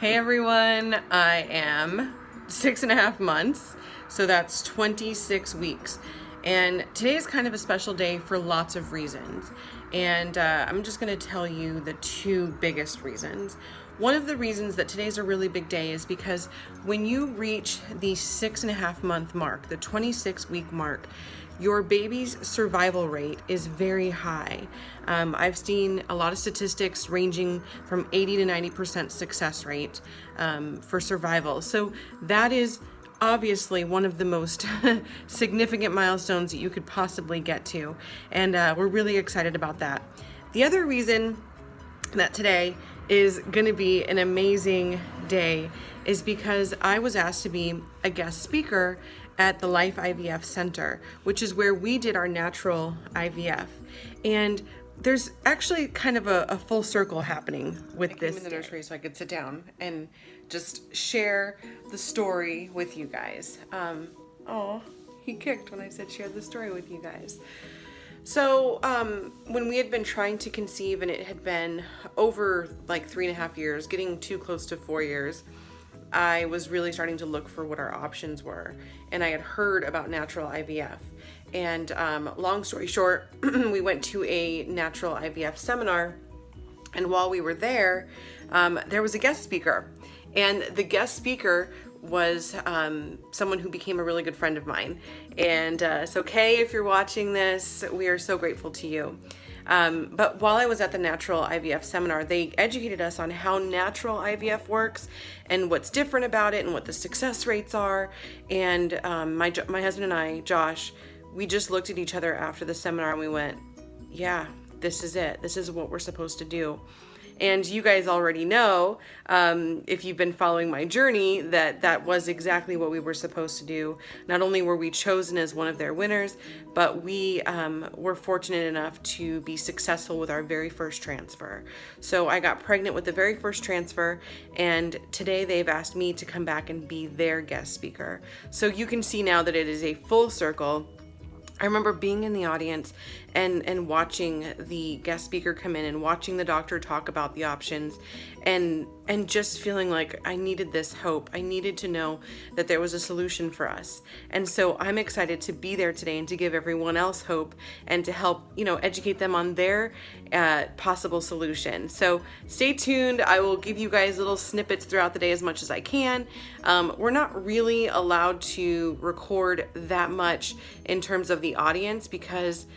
Hey everyone, I am 6.5 months, so that's 26 weeks. And today is kind of a special day for lots of reasons. And I'm just gonna tell you the two biggest reasons. One of the reasons that today's a really big day is because when you reach the 6.5 month mark, the 26 week mark, your baby's survival rate is very high. I've seen a lot of statistics ranging from 80 to 90% success rate for survival. So that is obviously one of the most significant milestones that you could possibly get to. And we're really excited about that. The other reason that today is going to be an amazing day is because I was asked to be a guest speaker at the Life IVF Center, which is where we did our natural IVF. And there's actually kind of a full circle happening with this. I came in the nursery so I could sit down and just share the story with you guys. Oh, he kicked when I said share the story with you guys. So when we had been trying to conceive, and it had been over like 3.5 years, getting too close to 4 years, I was really starting to look for what our options were. And I had heard about natural IVF. And long story short, we went to a natural IVF seminar. And while we were there, there was a guest speaker. And the guest speaker was someone who became a really good friend of mine. And so Kay, if you're watching this, we are so grateful to you. But while I was at the natural IVF seminar, they educated us on how natural IVF works and what's different about it and what the success rates are. And my husband and I, Josh, we just looked at each other after the seminar and we went, yeah, this is it. This is what we're supposed to do. And you guys already know, if you've been following my journey, that was exactly what we were supposed to do. Not only were we chosen as one of their winners, but we were fortunate enough to be successful with our very first transfer. So I got pregnant with the very first transfer, and today they've asked me to come back and be their guest speaker. So you can see now that it is a full circle. I remember being in the audience and watching the guest speaker come in and watching the doctor talk about the options and just feeling like I needed this hope. I needed to know that there was a solution for us. And so I'm excited to be there today and to give everyone else hope and to help, educate them on their possible solution. So stay tuned. I will give you guys little snippets throughout the day as much as I can. We're not really allowed to record that much in terms of the audience because,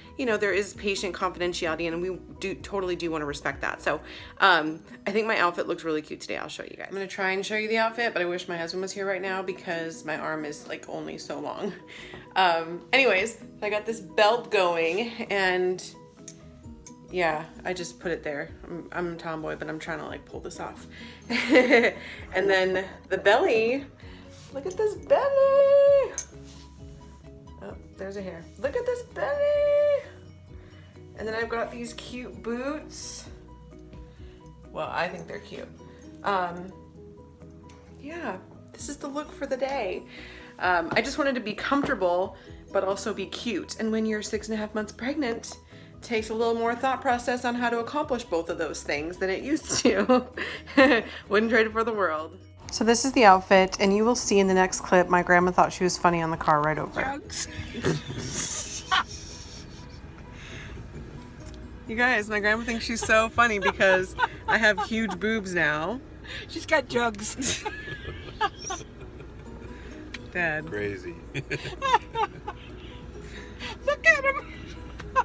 there is patient confidentiality and we totally do want to respect that. So I think my outfit looks really cute today. I'll show you guys. I'm going to try and show you the outfit, but I wish my husband was here right now because my arm is like only so long. Anyways, I got this belt going and yeah, I just put it there. I'm a tomboy, but I'm trying to like pull this off. And then the belly, look at this belly. Oh, there's a hair. Look at this belly. And then I've got these cute boots. Well, I think they're cute. Yeah, this is the look for the day. I just wanted to be comfortable, but also be cute. And when you're 6.5 months pregnant, it takes a little more thought process on how to accomplish both of those things than it used to. Wouldn't trade it for the world. So this is the outfit, and you will see in the next clip, my grandma thought she was funny on the car ride over. Drugs. You guys, my grandma thinks she's so funny because I have huge boobs now. She's got jugs. Dad. Crazy. Look at him.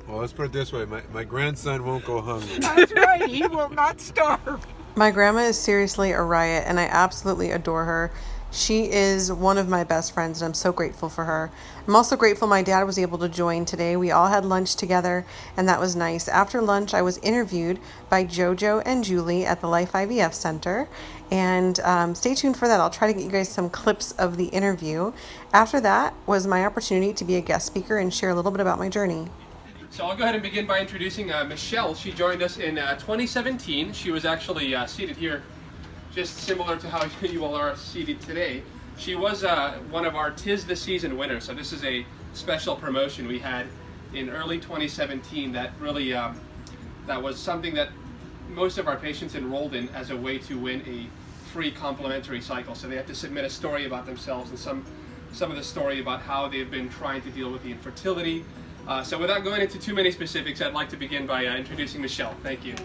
Well, let's put it this way. My grandson won't go hungry. That's right. He will not starve. My grandma is seriously a riot, and I absolutely adore her. She is one of my best friends, and I'm so grateful for her. I'm also grateful my dad was able to join today. We all had lunch together, and that was nice. After lunch, I was interviewed by JoJo and Julie at the Life IVF Center, and stay tuned for that. I'll try to get you guys some clips of the interview. After that was my opportunity to be a guest speaker and share a little bit about my journey. So I'll go ahead and begin by introducing Michelle. She joined us in 2017. She was actually seated here, just similar to how you all are seated today. She was one of our 'Tis the Season winners. So this is a special promotion we had in early 2017 that really, that was something that most of our patients enrolled in as a way to win a free complimentary cycle. So they have to submit a story about themselves and some of the story about how they've been trying to deal with the infertility. So without going into too many specifics, I'd like to begin by introducing Michelle. Thank you.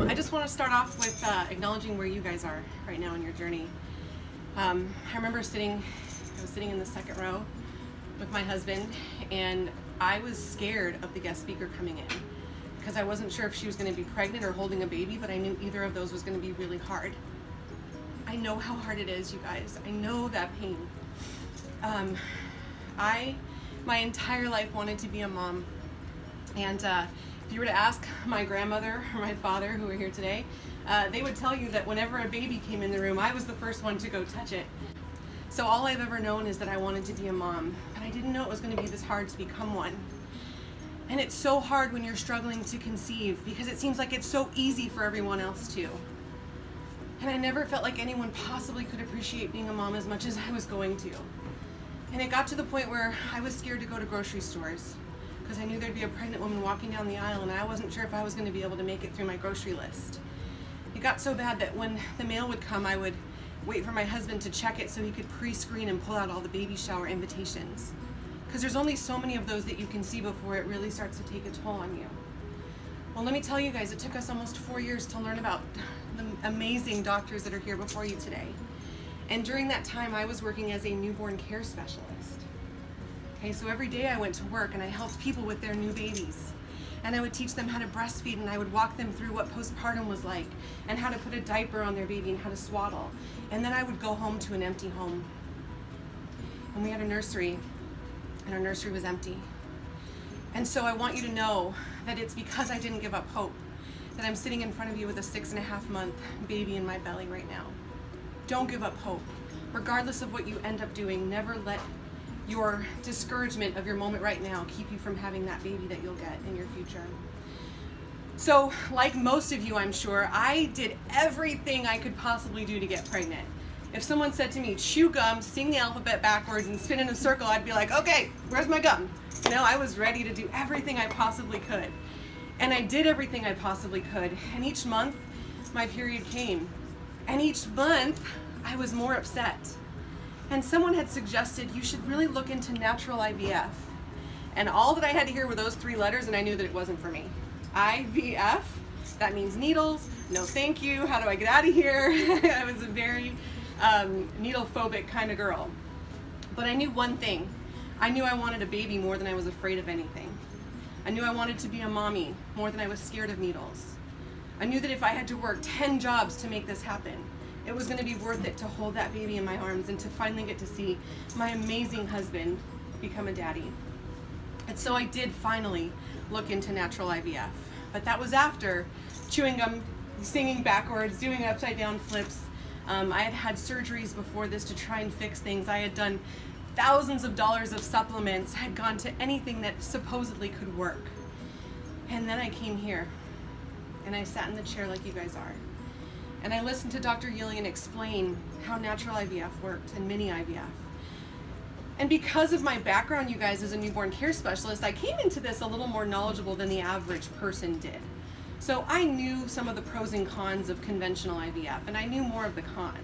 I just want to start off with acknowledging where you guys are right now in your journey. I remember I was sitting in the second row with my husband, and I was scared of the guest speaker coming in because I wasn't sure if she was going to be pregnant or holding a baby, but I knew either of those was going to be really hard. I know how hard it is, you guys. I know that pain. My entire life wanted to be a mom, and if you were to ask my grandmother or my father, who are here today, they would tell you that whenever a baby came in the room, I was the first one to go touch it. So all I've ever known is that I wanted to be a mom, but I didn't know it was going to be this hard to become one. And it's so hard when you're struggling to conceive because it seems like it's so easy for everyone else to. And I never felt like anyone possibly could appreciate being a mom as much as I was going to. And it got to the point where I was scared to go to grocery stores because I knew there'd be a pregnant woman walking down the aisle and I wasn't sure if I was going to be able to make it through my grocery list. It got so bad that when the mail would come, I would wait for my husband to check it so he could pre-screen and pull out all the baby shower invitations. Because there's only so many of those that you can see before it really starts to take a toll on you. Well, let me tell you guys, it took us almost 4 years to learn about the amazing doctors that are here before you today. And during that time, I was working as a newborn care specialist. Okay, so every day I went to work and I helped people with their new babies. And I would teach them how to breastfeed, and I would walk them through what postpartum was like and how to put a diaper on their baby and how to swaddle. And then I would go home to an empty home. And we had a nursery, and our nursery was empty. And so I want you to know that it's because I didn't give up hope that I'm sitting in front of you with a 6.5-month baby in my belly right now. Don't give up hope. Regardless of what you end up doing, never let your discouragement of your moment right now keep you from having that baby that you'll get in your future. So, like most of you, I'm sure, I did everything I could possibly do to get pregnant. If someone said to me, chew gum, sing the alphabet backwards, and spin in a circle, I'd be like, okay, where's my gum? You know, I was ready to do everything I possibly could. And I did everything I possibly could. And each month, my period came. And each month, I was more upset. And someone had suggested you should really look into natural IVF. And all that I had to hear were those 3 letters, and I knew that it wasn't for me. IVF, that means needles. No thank you, how do I get out of here? I was a very needle-phobic kind of girl. But I knew one thing. I knew I wanted a baby more than I was afraid of anything. I knew I wanted to be a mommy more than I was scared of needles. I knew that if I had to work 10 jobs to make this happen, it was going to be worth it to hold that baby in my arms and to finally get to see my amazing husband become a daddy. And so I did finally look into natural IVF. But that was after chewing gum, singing backwards, doing upside down flips. I had had surgeries before this to try and fix things. I had done thousands of dollars of supplements. I had gone to anything that supposedly could work. And then I came here and I sat in the chair like you guys are. And I listened to Dr. Yillian explain how natural IVF worked and mini IVF. And because of my background, you guys, as a newborn care specialist, I came into this a little more knowledgeable than the average person did. So I knew some of the pros and cons of conventional IVF, and I knew more of the cons.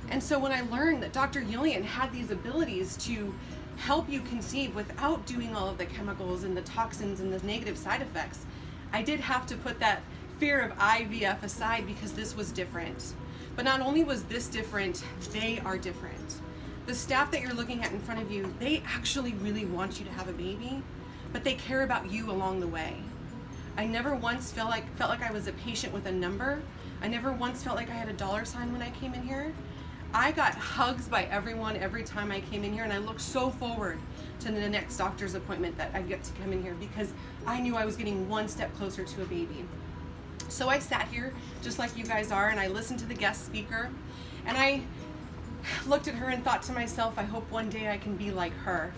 And so when I learned that Dr. Yillian had these abilities to help you conceive without doing all of the chemicals and the toxins and the negative side effects, I did have to put that fear of IVF aside because this was different. But not only was this different, they are different. The staff that you're looking at in front of you, they actually really want you to have a baby, but they care about you along the way. I never once felt like I was a patient with a number. I never once felt like I had a dollar sign when I came in here. I got hugs by everyone every time I came in here, and I looked so forward to the next doctor's appointment that I'd get to come in here because I knew I was getting one step closer to a baby. So I sat here just like you guys are, and I listened to the guest speaker, and I looked at her and thought to myself, I hope one day I can be like her,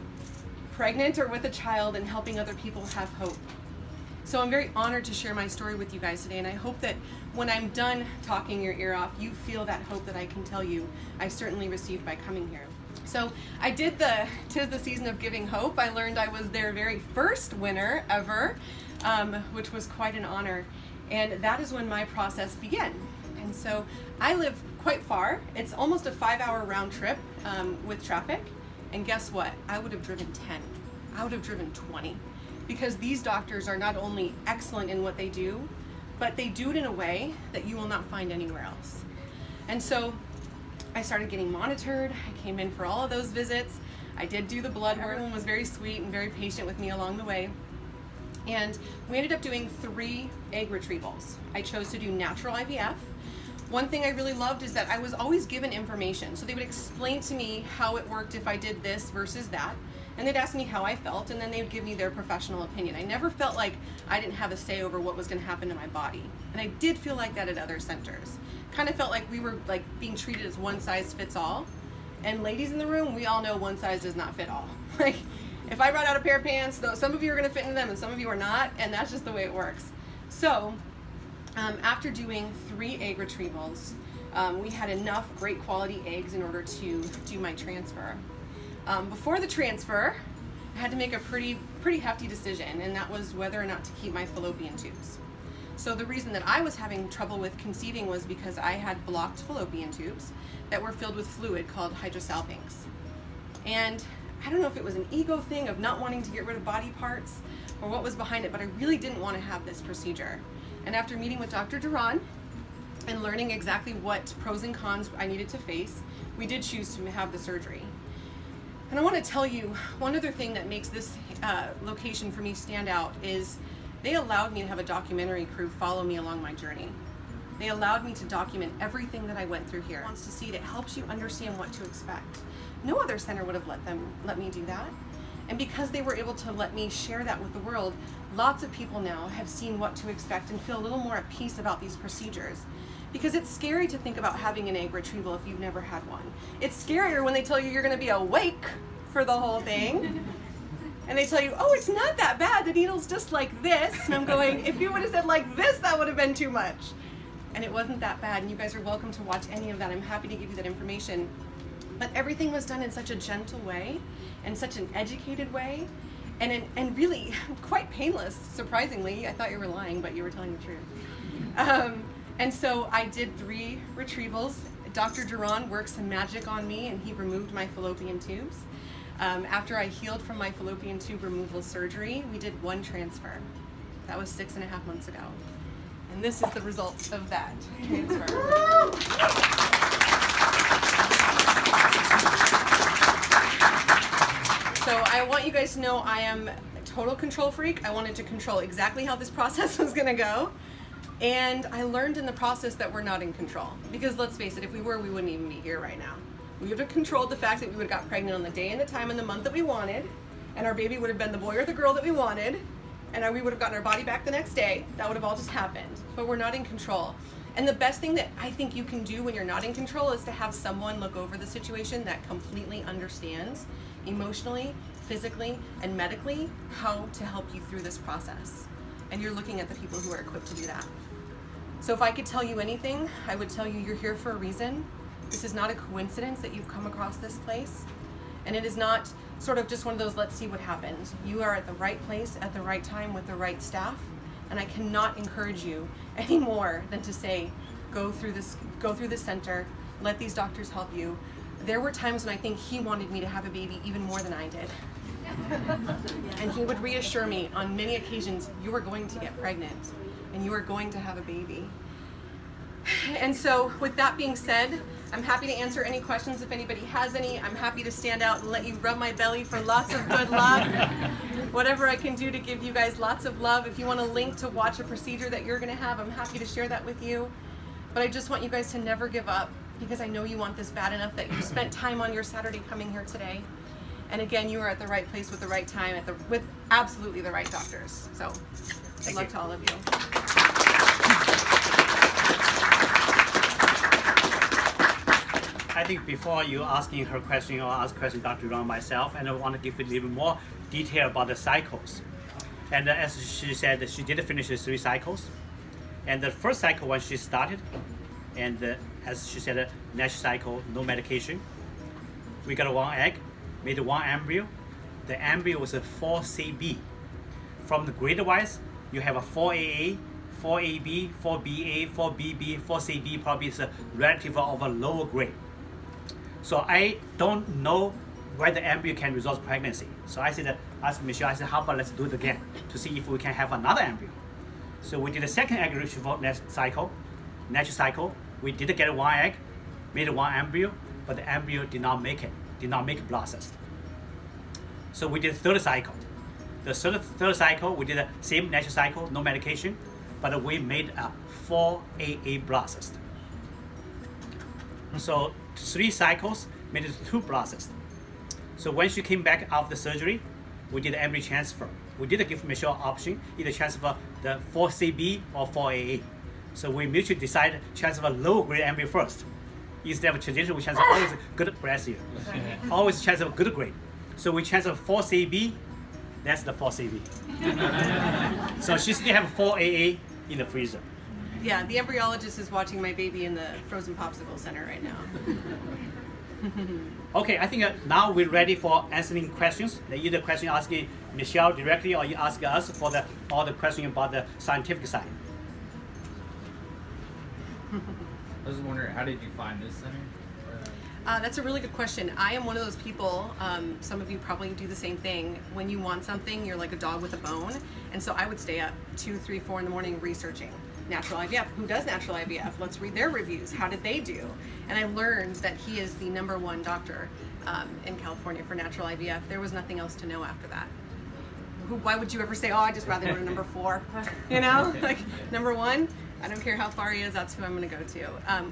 pregnant or with a child and helping other people have hope. So I'm very honored to share my story with you guys today, and I hope that when I'm done talking your ear off, you feel that hope that I can tell you I certainly received by coming here. So I did the "'Tis the Season of Giving Hope." I learned I was their very first winner ever, which was quite an honor. And that is when my process began. And so I live quite far. It's almost a 5-hour round trip with traffic. And guess what? I would have driven 10. I would have driven 20. Because these doctors are not only excellent in what they do, but they do it in a way that you will not find anywhere else. And so I started getting monitored. I came in for all of those visits. I did do the blood work. Everyone was very sweet and very patient with me along the way. And we ended up doing 3 egg retrievals. I chose to do natural IVF. One thing I really loved is that I was always given information. So they would explain to me how it worked if I did this versus that. And they'd ask me how I felt, and then they would give me their professional opinion. I never felt like I didn't have a say over what was going to happen to my body. And I did feel like that at other centers. Kind of felt like we were like being treated as one size fits all. And ladies in the room, we all know one size does not fit all. Like, if I brought out a pair of pants, though, some of you are going to fit into them and some of you are not, and that's just the way it works. So, after doing 3 egg retrievals, we had enough great quality eggs in order to do my transfer. Before the transfer, I had to make a pretty hefty decision, and that was whether or not to keep my fallopian tubes. So the reason that I was having trouble with conceiving was because I had blocked fallopian tubes that were filled with fluid called hydrosalpinx. And I don't know if it was an ego thing of not wanting to get rid of body parts or what was behind it, but I really didn't want to have this procedure. And after meeting with Dr. Duran and learning exactly what pros and cons I needed to face, we did choose to have the surgery. And I want to tell you, one other thing that makes this location for me stand out is they allowed me to have a documentary crew follow me along my journey. They allowed me to document everything that I went through here. Wants to see it. It helps you understand what to expect. No other center would have let me do that. And because they were able to let me share that with the world, lots of people now have seen what to expect and feel a little more at peace about these procedures. Because it's scary to think about having an egg retrieval if you've never had one. It's scarier when they tell you you're going to be awake for the whole thing. And they tell you, oh, it's not that bad. The needle's just like this. And I'm going, if you would have said like this, that would have been too much. And it wasn't that bad. And you guys are welcome to watch any of that. I'm happy to give you that information. But everything was done in such a gentle way and such an educated way and really quite painless, surprisingly. I thought you were lying, but you were telling the truth. And so I did 3 retrievals. Dr. Duran worked some magic on me and he removed my fallopian tubes. After I healed from my fallopian tube removal surgery, we did 1 transfer. That was 6.5 months ago. And this is the result of that transfer. So I want you guys to know I am a total control freak. I wanted to control exactly how this process was gonna go. And I learned in the process that we're not in control. Because let's face it, if we were, we wouldn't even be here right now. We would have controlled the fact that we would have got pregnant on the day and the time and the month that we wanted, and our baby would have been the boy or the girl that we wanted, and we would have gotten our body back the next day. That would have all just happened. But we're not in control. And the best thing that I think you can do when you're not in control is to have someone look over the situation that completely understands emotionally, physically, and medically how to help you through this process. And you're looking at the people who are equipped to do that. So if I could tell you anything, I would tell you you're here for a reason. This is not a coincidence that you've come across this place. And it is not sort of just one of those let's see what happens. You are at the right place at the right time with the right staff. And I cannot encourage you any more than to say, go through this center, let these doctors help you. There were times when I think he wanted me to have a baby even more than I did. And he would reassure me on many occasions, you are going to get pregnant and you are going to have a baby. And so with that being said, I'm happy to answer any questions if anybody has any. I'm happy to stand out and let you rub my belly for lots of good luck. Whatever I can do to give you guys lots of love. If you want a link to watch a procedure that you're going to have, I'm happy to share that with you. But I just want you guys to never give up because I know you want this bad enough that you spent time on your Saturday coming here today. And again, you are at the right place with the right time, with absolutely the right doctors. So good luck to all of you. I think before you asking her question or ask question Dr. Duran myself, and I want to give a little more detail about the cycles. And as she said, she did finish the 3 cycles. And the first cycle when she started, and as she said, natural cycle, no medication. We got one egg, made one embryo. The embryo was a 4CB. From the grade wise, you have a 4AA, 4AB, 4BA, 4BB, 4CB, probably is a relative of a lower grade. So I don't know whether the embryo can result pregnancy. So I said, ask Michelle, I said, how about let's do it again to see if we can have another embryo. So we did a second egg retrieval natural cycle. We did get one egg, made one embryo, but the embryo did not make it, blood cyst. So we did third cycle. The third cycle, we did the same natural cycle, no medication, but we made a 4AA blood cyst. So 3 cycles made it 2 blood cysts. So when she came back after the surgery, we did the embryo transfer. We did give Michelle option, either transfer the 4CB or 4AA. So we mutually decided transfer low grade embryo first. Instead of traditional, we transfer always good breast here. Always transfer good grade. So we transfer 4CB, that's the 4CB. So she still have 4AA in the freezer. Yeah, the embryologist is watching my baby in the frozen popsicle center right now. Okay, I think now we're ready for answering questions. Either question asking Michelle directly or you ask us for all the questions about the scientific side. I was wondering, how did you find this center? That's a really good question. I am one of those people, some of you probably do the same thing. When you want something, you're like a dog with a bone. And so I would stay up 2, 3, 4 in the morning researching natural IVF. Who does natural IVF? Let's read their reviews. How did they do? And I learned that he is the #1 doctor in California for natural IVF. There was nothing else to know after that. Why would you ever say, oh, I'd just rather go to #4? You know, like #1? I don't care how far he is, that's who I'm gonna go to.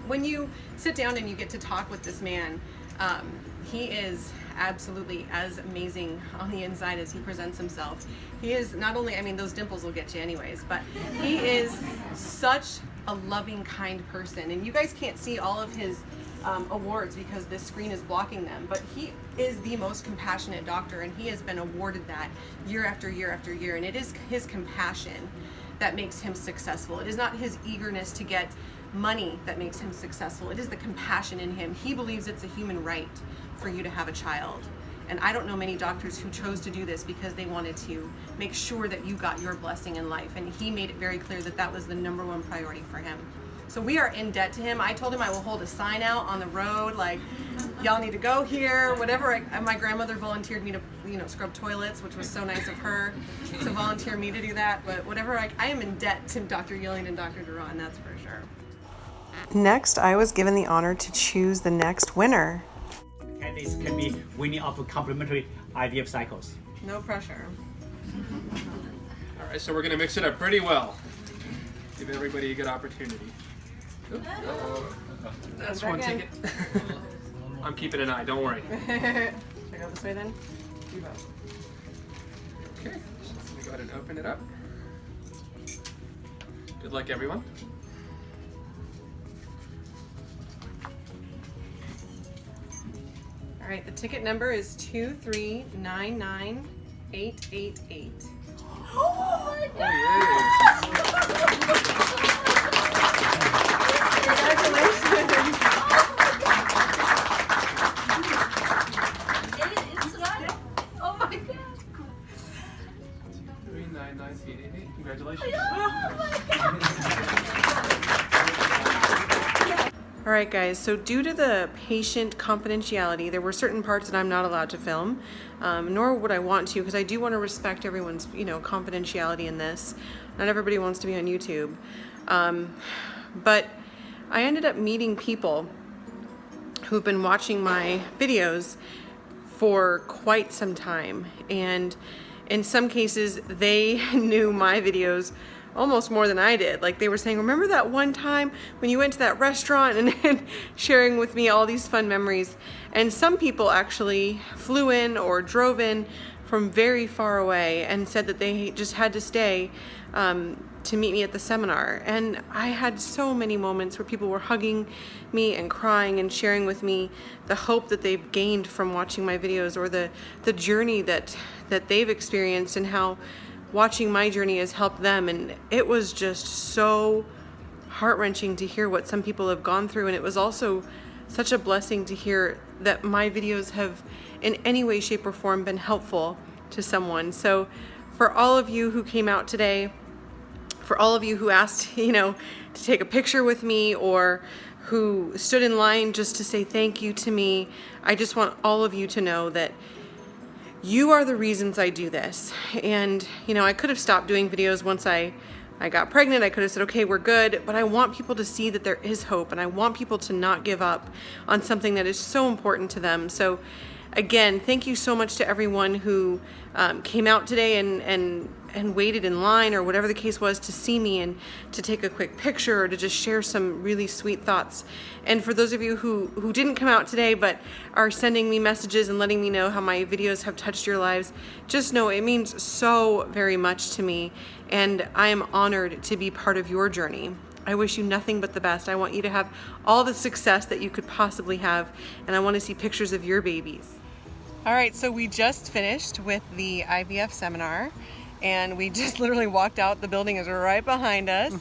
When you sit down and you get to talk with this man, he is absolutely as amazing on the inside as he presents himself. He is not only, I mean, those dimples will get you anyways, but he is such a loving, kind person. And you guys can't see all of his awards because this screen is blocking them, but he is the most compassionate doctor, and he has been awarded that year after year after year. And it is his compassion that makes him successful. It is not his eagerness to get money that makes him successful. It is the compassion in him. He believes it's a human right for you to have a child. And I don't know many doctors who chose to do this because they wanted to make sure that you got your blessing in life. And he made it very clear that that was the #1 priority for him. So we are in debt to him. I told him I will hold a sign out on the road, like, y'all need to go here, whatever. My grandmother volunteered me to, scrub toilets, which was so nice of her to volunteer me to do that. But whatever, I am in debt to Dr. Yilling and Dr. Duran, that's for sure. Next, I was given the honor to choose the next winner. Candidates can be winning of complementary IVF cycles. No pressure. All right, so we're gonna mix it up pretty well. Give everybody a good opportunity. Oops. That's one ticket. I'm keeping an eye, don't worry. Should I go this way then? You go. Okay, so let me go ahead and open it up. Good luck, everyone. All right, the ticket number is 2399888. Oh my God! Congratulations! Oh my God! 2399888. Congratulations. All right, guys, so due to the patient confidentiality, there were certain parts that I'm not allowed to film, nor would I want to, because I do want to respect everyone's, confidentiality in this. Not everybody wants to be on YouTube. But I ended up meeting people who've been watching my videos for quite some time. And in some cases, they knew my videos almost more than I did. Like, they were saying, remember that one time when you went to that restaurant, and sharing with me all these fun memories. And some people actually flew in or drove in from very far away and said that they just had to stay to meet me at the seminar. And I had so many moments where people were hugging me and crying and sharing with me the hope that they've gained from watching my videos, or the journey that they've experienced, and how watching my journey has helped them. And it was just so heart-wrenching to hear what some people have gone through. And it was also such a blessing to hear that my videos have in any way, shape, or form been helpful to someone. So for all of you who came out today, for all of you who asked, to take a picture with me, or who stood in line just to say thank you to me, I just want all of you to know that you are the reasons I do this. And, I could have stopped doing videos once I got pregnant. I could have said, okay, we're good. But I want people to see that there is hope, and I want people to not give up on something that is so important to them. So again, thank you so much to everyone who came out today and waited in line, or whatever the case was, to see me and to take a quick picture, or to just share some really sweet thoughts. And for those of you who didn't come out today but are sending me messages and letting me know how my videos have touched your lives, just know it means so very much to me, and I am honored to be part of your journey. I wish you nothing but the best. I want you to have all the success that you could possibly have, and I want to see pictures of your babies. All right, so we just finished with the IVF seminar, and we just literally walked out. The building is right behind us.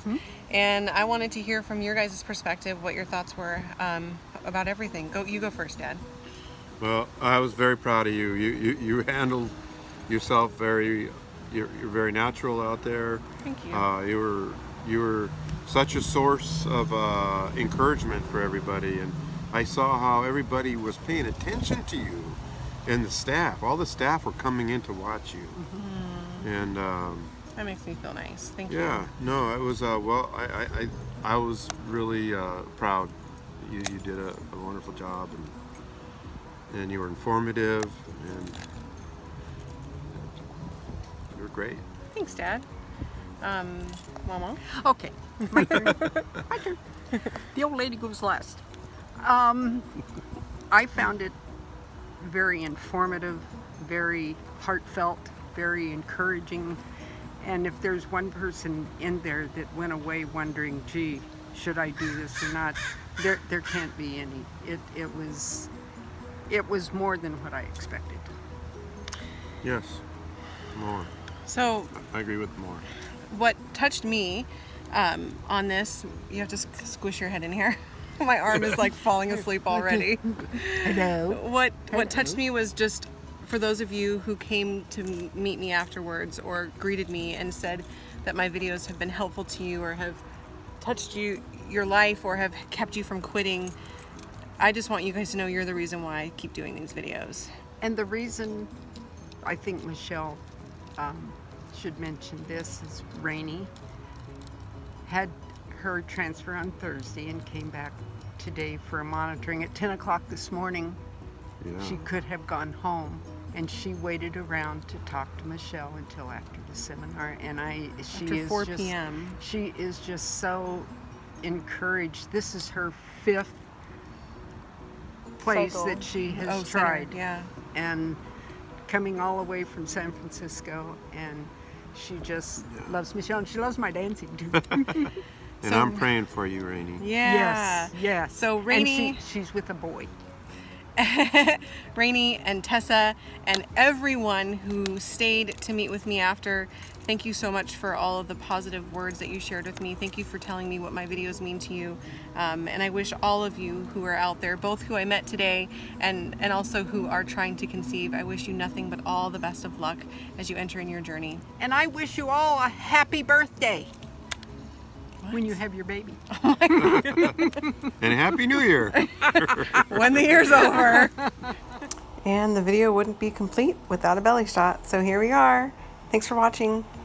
And I wanted to hear from your guys' perspective what your thoughts were about everything. You go first, Dad. Well, I was very proud of you. You handled yourself you're very natural out there. Thank you. You were such a source of encouragement for everybody, and I saw how everybody was paying attention to you, and all the staff were coming in to watch you. And that makes me feel nice. Thank you. yeah, no, it was I was really proud. You did a wonderful job, and you were informative, and you were great. Thanks, Dad. Mama? Okay, my turn. My turn. The old lady goes last. I found it very informative, very heartfelt, very encouraging. And if there's one person in there that went away wondering, gee, should I do this or not, there can't be any. It was more than what I expected. Yes, more. So I agree with more. what touched me on this, you have to squish your head in here. My arm is like falling asleep already. Hello. What touched me was just for those of you who came to meet me afterwards or greeted me and said that my videos have been helpful to you or have touched your life or have kept you from quitting. I just want you guys to know you're the reason why I keep doing these videos. And the reason I think Michelle should mention this is Rainey had her transfer on Thursday and came back today for a monitoring at 10 o'clock this morning. Yeah. She could have gone home, and she waited around to talk to Michelle until after the seminar. And After 4 p.m. She is just so encouraged. This is her 5th place Cycle. that she has center, tried. yeah. And coming all the way from San Francisco, and she just loves Michelle, and she loves my dancing too. And I'm praying for you, Rainey. Yeah. Yes. So Rainey, and she's with a boy. Rainey and Tessa and everyone who stayed to meet with me after, thank you so much for all of the positive words that you shared with me. Thank you for telling me what my videos mean to you. And I wish all of you who are out there, both who I met today and also who are trying to conceive, I wish you nothing but all the best of luck as you enter in your journey. And I wish you all a happy birthday when you have your baby. And Happy New Year. When the year's over. And the video wouldn't be complete without a belly shot. So here we are. Thanks for watching.